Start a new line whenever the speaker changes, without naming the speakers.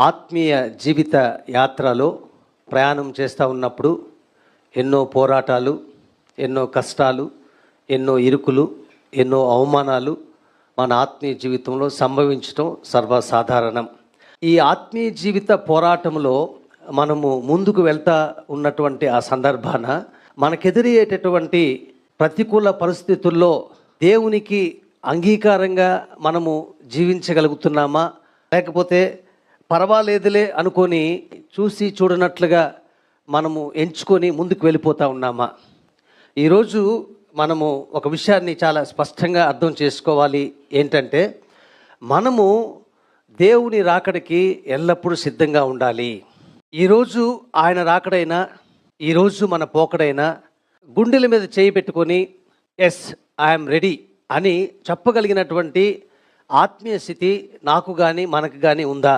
ఆత్మీయ జీవిత యాత్రలో ప్రయాణం చేస్తూ ఉన్నప్పుడు ఎన్నో పోరాటాలు, ఎన్నో కష్టాలు, ఎన్నో ఇరుకులు, ఎన్నో అవమానాలు మన ఆత్మీయ జీవితంలో సంభవించడం సర్వసాధారణం. ఈ ఆత్మీయ జీవిత పోరాటంలో మనము ముందుకు వెళ్తా ఉన్నటువంటి ఆ సందర్భాన మనకెదురయ్యేటటువంటి ప్రతికూల పరిస్థితుల్లో దేవునికి అంగీకారంగా మనము జీవించగలుగుతున్నామా, లేకపోతే పర్వాలేదులే అనుకొని చూసి చూడనట్లుగా మనము ఎంచుకొని ముందుకు వెళ్ళిపోతూ ఉన్నామా? ఈరోజు మనము ఒక విషయాన్ని చాలా స్పష్టంగా అర్థం చేసుకోవాలి. ఏంటంటే, మనము దేవుని రాకడికి ఎల్లప్పుడూ సిద్ధంగా ఉండాలి. ఈరోజు ఆయన రాకడైనా, ఈరోజు మన పోకడైనా గుండెల మీద చేయి పెట్టుకొని ఎస్ ఐఎమ్ రెడీ అని చెప్పగలిగినటువంటి ఆత్మీయ స్థితి నాకు కానీ మనకు కానీ ఉందా?